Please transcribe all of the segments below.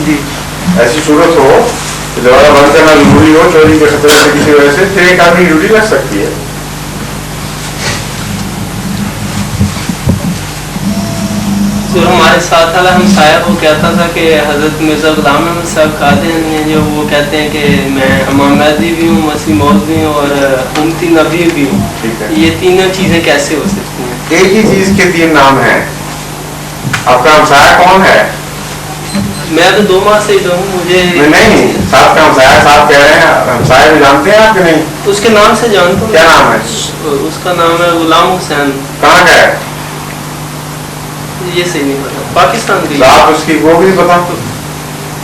جی ایسی صورت ہو کہ دروازہ بند کرنا ضروری ہو چوری کے خطرے سے کسی وجہ سے، پھر ایک آدمی کی ڈیوٹی لگ سکتی ہے. ہمارے ساتھ والا ہمسایہ وہ کہتا تھا کہ حضرت مرزا غلام احمد صاحب قادیانی ہیں جو وہ کہتے ہیں کہ میں امام مہدی بھی ہوں، مسیح موعود بھی ہوں اور امتی نبی بھی ہوں. یہ تینوں چیزیں کیسے ہو سکتی ہیں؟ ایک ہی چیز کے تین نام ہیں. آپ کا ہمسایہ کون ہے؟ میں تو 2 ماہ سے ہی ہوں. مجھے نہیں، ساتھ کا ہمسایہ صاحب کہہ رہے ہیں، ہمسایہ بھی جانتے ہیں آپ کہ نہیں؟ اس کے نام سے جانتا ہوں. کیا نام ہے اس کا نام ہے غلام حسین. کہاں کا ہے؟ یہ صحیح نہیں پتا. پاکستان کی. آپ اس کی وہ بھی نہیں پتا؟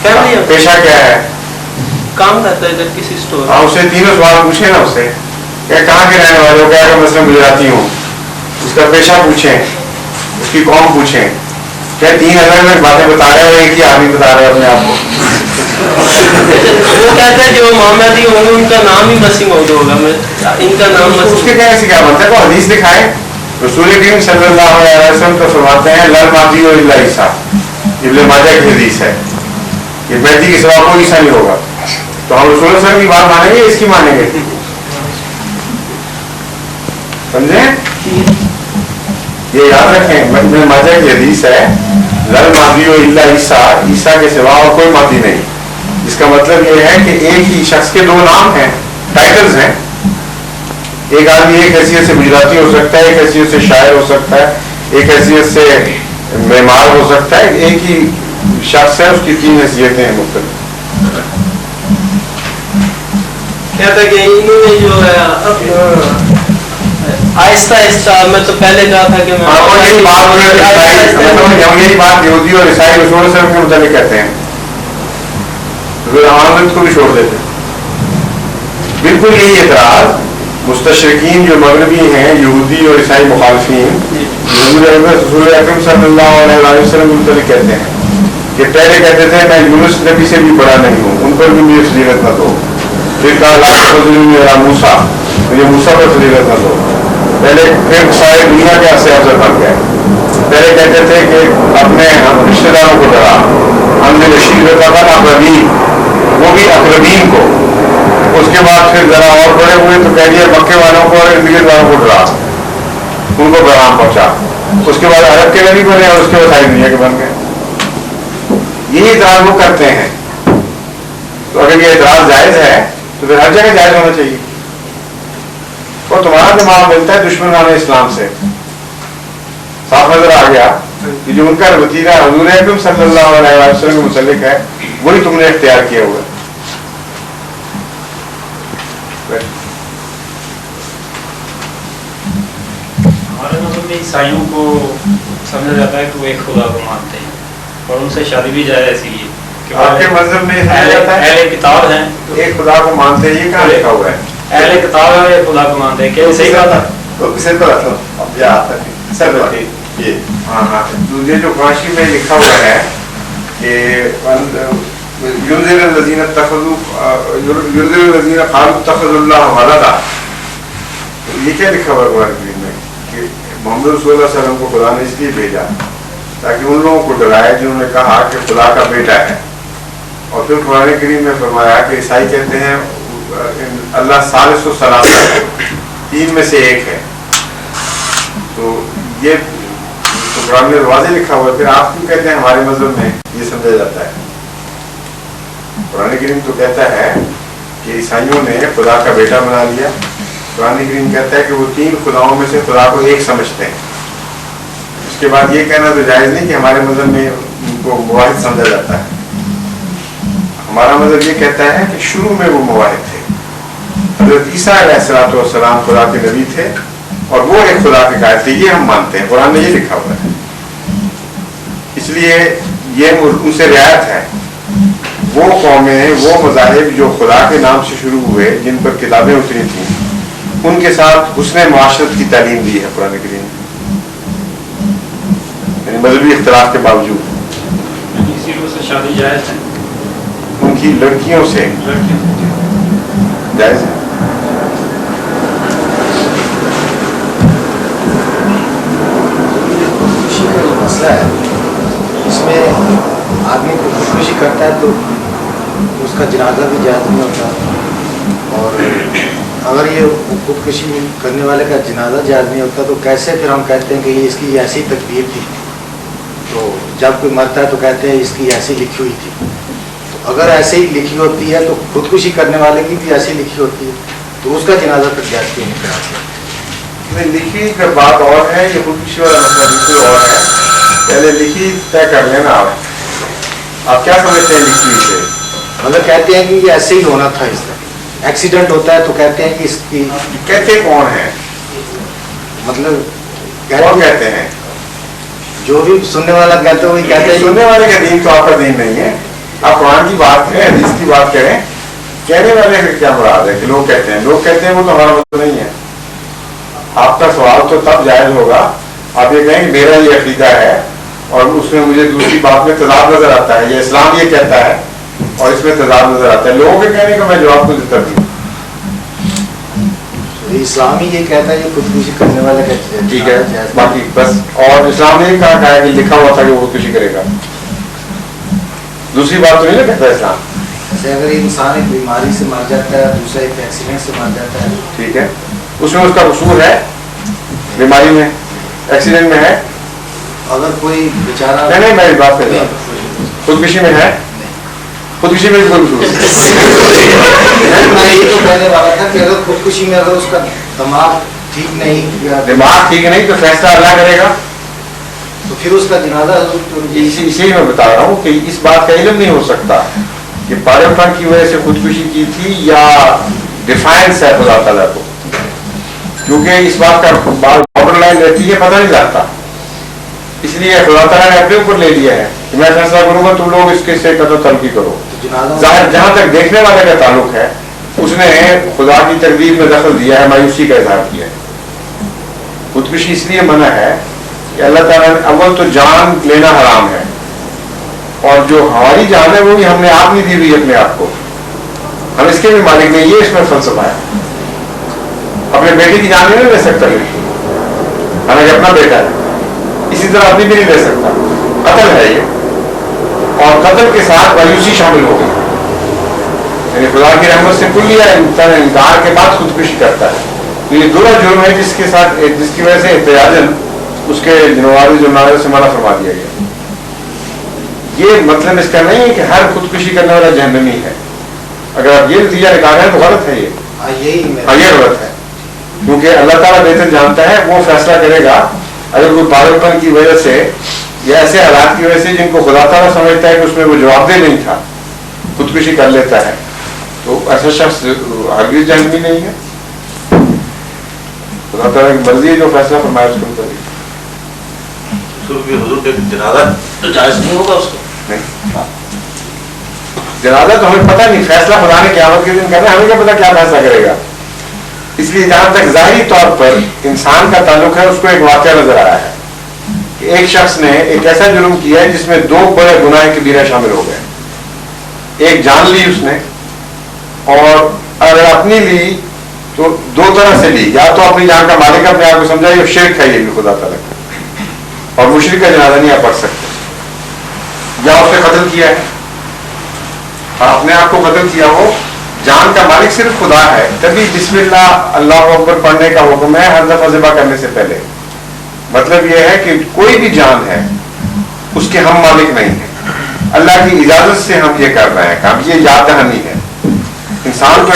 فیملی ہے. پیشہ کیا ہے؟ کام کرتا ہے ادھر کسی اسٹور. ہاں، اسے تینوں سوال پوچھیں نا اس سے کہ کہاں کے رہنے والے ہو، کیا کہ مسئلہ گجراتی ہوں. اس کا پیشہ پوچھیں، اس کی قوم پوچھیں. کیا 3 الگ الگ باتیں بتا رہے ہیں، ایک ہی آدمی بتا رہے ہیں اپنے آپ کو. وہ کہتے ہیں جو محمدی ہوں گے ان کا نام ہی مسیح موعود ہوگا. ان کا نام اس کے کہنے سے کیا بنتا ہے؟ وہ حدیث دکھائے. رسول کریم صلی اللہ علیہ وسلم تو فرماتے ہیں لل مہدی الا عیسیٰ. ابن ماجہ کی حدیث ہے کہ مہدی کے سوا کوئی عیسیٰ نہیں ہوگا. تو ہم رسول اللہ صلی اللہ علیہ وسلم کی بات مانیں گے، اس کی مانیں گے؟ سمجھیں؟ یہ یاد رکھیں، ابن ماجہ کی حدیث ہے لل مہدی الا عیسیٰ، عیسیٰ کے سوا اور کوئی مہدی نہیں. اس کا مطلب یہ ہے کہ ایک ہی شخص کے 2 نام ہیں، ٹائٹلز ہیں. ایک آدمی ایک حیثیت سے گجراتی ہو سکتا ہے، ایک حیثیت سے شاعر ہو سکتا ہے، ایک حیثیت سے معمار ہو سکتا ہے. ایک ہی شخص ہے، اس کی 3 حیثیتیں ہیں مختلف. کہتا کہ انہوں نے جو ہے آہستہ آہستہ، میں تو پہلے کہا تھا کہ یہی بات یہودی اور عیسائی رسول اللہ صلی اللہ علیہ وسلم کے متعلق کہتے ہیں. رسول کو بھی چھوڑ دیتے. بالکل یہی اعتراض مستشرقین جو مغربی ہیں، یہودی اور عیسائی مخالفین، رسول اکرم صلی اللہ علیہ وسلم کے متعلق کہتے ہیں کہ پہلے کہتے تھے میں یونس نبی سے بھی بڑا نہیں ہوں، ان پر بھی مجھے فضیلت نہ دو. پھر کہا موسیٰ، مجھے موسیٰ پر فضیلت نہ دو. پھر سارے دنیا کے سے افضل بن گئے. پہلے کہتے تھے کہ اپنے رشتے داروں کو ڈرا، ہم نے رشید اقربین، وہ بھی اقربین کو. اس کے بعد پھر ذرا اور بڑے ہوئے تو کہہ دیا مکے والوں کو اور ارد گرد والوں کو ڈرا، ان کو پیغام پہنچا. اس کے بعد عرب کے نبی بنے اور اس کے بعد ساری دنیا کے بن گئے. یہی اعتراض وہ کرتے ہیں. تو اگر یہ اعتراض جائز ہے تو پھر ہر جگہ جائز ہونا چاہیے. اور تمہارا دماغ ملتا ہے دشمنان اسلام سے. صاف نظر آ گیا کہ جو ان کا وتیرہ حضور اکرم صلی اللہ علیہ وسلم کے متعلق ہے وہی تم نے اختیار کیا ہوا ہے. ہمارے مذہب میں عیسائیوں کو سمجھا جاتا ہے کہ وہ ایک خدا کو مانتے ہیں اور ان سے شادی بھی جائز اسی لیے کہ آپ کے مذہب میں اہل کتاب ہیں، ایک خدا کو مانتے ہیں. یہ کہاں لکھا ہوا ہے؟ اہل کتاب ہے ایک خدا کو مانتے ہیں. کیا صحیح بات ہے؟ یہ جو قرآن میں لکھا ہوا ہے کہ ينذر الذين قالوا اتخذوا الله ولدا، یہ کیا لکھا ہوا ہے قرآن کریم میں کہ محمد رسول اللہ صلی اللہ علیہ وسلم کو خدا نے اس لیے بھیجا تاکہ ان لوگوں کو ڈرائے جنہوں نے کہا کہ خدا کا بیٹا ہے. اور پھر قرآن کریم میں فرمایا کہ عیسائی کہتے ہیں اللہ ثالث و ثلاثہ، 3 میں سے ایک ہے. تو یہ تو قرآن میں واضح لکھا ہوا ہے. پھر آپ کیوں کہتے ہیں ہمارے مذہب میں یہ سمجھا جاتا ہے؟ قرآن کریم تو کہتا ہے کہ عیسائیوں نے خدا کا بیٹا بنا لیا. قرآن کریم کہتا ہے کہ وہ 3 خداؤں میں سے خدا کو ایک سمجھتے ہیں. اس کے بعد یہ کہنا تو جائز نہیں کہ ہمارے مذہب میں ان کو مواحد سمجھا جاتا ہے. ہمارا مذہب یہ کہتا ہے کہ شروع میں وہ مواحد تھے. حضرت عیسیٰ علیہ الصلوۃ والسلام خدا کے نبی تھے اور وہ ایک خدا کے قائل تھے. یہ ہم مانتے ہیں، قرآن میں یہ لکھا ہوا ہے. اس لیے یہ ان سے رعایت ہے. وہ قومیں، وہ مذاہب جو خدا کے نام سے شروع ہوئے، جن پر کتابیں اتری تھیں، ان کے ساتھ حسن معاشرت کی تعلیم دی ہے قرآن کریم، یعنی مذہبی اختلاف کے باوجود. اسی روز سے شادی جائز ہے ان کی لڑکیوں سے جائز ہے. خوشی کا جو مسئلہ ہے اس میں آدمی کو خوش خودکشی کرتا ہے تو اس کا جنازہ بھی جائز نہیں ہوتا، اور اگر یہ خودکشی کرنے والے کا جنازہ جائز نہیں ہوتا تو کیسے پھر ہم کہتے ہیں کہ یہ اس کی ایسی تقدیر تھی؟ تو جب کوئی مرتا ہے تو کہتے ہیں اس کی ایسی لکھی ہوئی تھی، تو اگر ایسے ہی لکھی ہوتی ہے تو خودکشی کرنے والے کی بھی ایسی لکھی ہوتی ہے، تو اس کا جنازہ پھر جائز کیوں نہیں کراتے؟ لکھی کا بات اور ہے، یہ خودکشی والا مسئلہ بالکل اور ہے. پہلے لکھی طے کر لینا. آپ کیا سمجھتے ہیں لکھی سے؟ مطلب کہتے ہیں کہ یہ ایسے ہی ہونا تھا، اس طرح ایکسیڈنٹ ہوتا ہے تو کہتے ہیں کہ اس کی، کہتے کون ہیں؟ مطلب کون کہتے ہیں؟ جو بھی سننے والا کہتے ہیں وہی کہتے ہیں. سننے والے کا دین تو آپ کا دین نہیں ہے. آپ قرآن کی بات کریں، حدیث کی بات کریں. کہنے والے سے کیا مراد ہے کہ لوگ کہتے ہیں؟ لوگ کہتے ہیں وہ تو ہمارا مطلب نہیں ہے. آپ کا سوال تو تب جائز ہوگا آپ یہ کہیں کہ میرا یہ عقیدہ ہے اور اس میں مجھے دوسری بات میں تضاد نظر آتا ہے، یہ اسلام یہ کہتا ہے اور اس میں تضاد نظر آتا ہے. لوگوں کے کہنے کا میں جواب تو دیتا بھی ہوں. اسلام ہی یہ کہتا ہے یہ خودکشی کرنے والے کہتے ہیں. ٹھیک ہے، باقی بس. اور اسلام نے کہا ہے کہ لکھا ہوا تھا کہ وہ خودکشی کرے گا. دوسری بات تو نہیں نا کہتا اسلام. جیسے اگر انسان ایک بیماری سے مر جاتا ہے، دوسرا ایک ایکسیڈنٹ سے مر جاتا ہے، ٹھیک ہے، اس میں اس کا قصور ہے، بیماری میں ایکسیڈنٹ میں ہے. اگر کوئی بیچارہ نہیں میں بات کر رہا ہوں خودکشی میں ہے، خودکشی میں کوئی قصور میں یہ تو کہنے والا تھا کہ اگر خودکشی میں اگر اس کا دماغ ٹھیک نہیں یا دماغ ٹھیک نہیں تو فیصلہ اللہ کرے گا. تو پھر اس کا جنازہ اسی میں بتا رہا ہوں کہ اس بات کا علم نہیں ہو سکتا کہ پاگل پن کی وجہ سے خودکشی کی تھی یا ڈیفائنس ہے خدا تعالیٰ کو، کیونکہ اس بات کا بارڈر لائن رہتی ہے، پتہ نہیں لگتا. اس لیے خدا تعالیٰ نے اپنے اوپر لے لیا ہے کہ میں فیصلہ کروں گا تم لوگ اس کے سے قدر تلقی کرو. ظاہر جہاں تک دیکھنے والے کا تعلق ہے اس نے خدا کی تقدیر میں دخل دیا ہے، مایوسی کا اظہار کیا ہے. خودکشی اس لیے منع ہے کہ اللہ تعالیٰ نے اول تو جان لینا حرام ہے، اور جو ہماری جان ہے وہ بھی ہم نے آپ نہیں دی ہوئی اپنے آپ کو، ہم اس کے بھی مالک نہیں. یہ اس میں فلسفہ ہے. اپنے بیٹے کی جان نہیں لے سکتا لڑکی، حالانکہ اپنا بیٹا ہے. اسی طرح اپنی بھی نہیں لے سکتا. قتل ہے یہ، اور قتل کے ساتھ مایوسی شامل ہو گئی. یعنی خدا کی رحمت سے کلیہ انکار کے بعد خودکشی کرتا ہے. تو یہ برا جرم ہے جس کے ساتھ، جس کی وجہ سے احتجاجاً اس کے جنواری سے منع فرما دیا گیا. یہ مطلب اس کا نہیں ہے کہ ہر خودکشی کرنے والا جہنمی ہے. اگر آپ یہ نتیجہ نکال رہے ہیں تو غلط ہے. یہ غلط ہے، کیونکہ اللہ تعالیٰ بہتر جانتا ہے، وہ فیصلہ کرے گا. اگر کوئی پاگل پن کی وجہ سے یا ایسے حالات کی وجہ سے جن کو خدا تعالیٰ سمجھتا ہے کہ اس میں وہ جواب دہ نہیں تھا، خودکشی کر لیتا ہے، تو ایسا شخص ہرگز جہنمی نہیں ہے. خدا تعالیٰ کی مرضی ہے، جو فیصلہ فرمایا اس کو کرے. حضور کے جنازہ تو جائز نہیں ہوگا اس کو؟ نہیں، جنازہ تو ہمیں پتہ نہیں، فیصلہ خدا نے قیامت کے دن کرنا ہے، ہمیں کیا پتہ کیا فیصلہ کرے گا. اس لیے جہاں تک ظاہری طور پر انسان کا تعلق ہے، اس کو ایک واقعہ نظر آیا ہے کہ ایک شخص نے ایک ایسا جرم کیا ہے جس میں 2 بڑے گناہ کبیرہ شامل ہو گئے. ایک جان لی اس نے، اور اگر اپنی لی تو 2 طرح سے لی. یا تو اپنی جان کا مالک اپنے آپ کو سمجھا، یہ شرک ہے، یہ بھی خدا تعالیٰ کا، اور مشرک کا جنازہ نہیں آپ پڑھ سکتے. یا اس نے قتل کیا ہے، اپنے آپ کو قتل کیا. وہ جان کا مالک صرف خدا ہے، تبھی بسم اللہ اللہ اکبر پڑھنے کا حکم ہے ہر دفعہ ذبح کرنے سے پہلے. مطلب یہ ہے کہ کوئی بھی جان ہے اس کے ہم مالک نہیں ہیں، اللہ کی اجازت سے ہم یہ کر رہے ہیں کام. یہ یاد دہانی ہے. انسان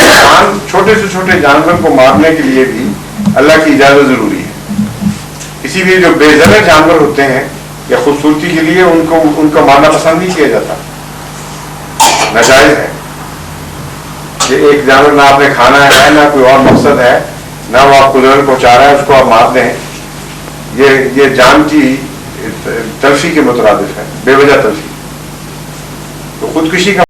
چھوٹے سے چھوٹے جانور کو مارنے کے لیے بھی اللہ کی اجازت ضروری ہے. اسی لیے جو بے زر جانور ہوتے ہیں یا خوبصورتی کے لیے ان کا مارنا پسند نہیں کیا جاتا، ناجائز ہے. یہ ایک جانور نہ آپ نے کھانا ہے، نہ کوئی اور مقصد ہے، نہ وہ آپ کو ضرر پہنچا رہا ہے، اس کو آپ مار دیں. یہ جان کی تلفی کے مترادف ہے، بے وجہ تلفی. تو خودکشی کا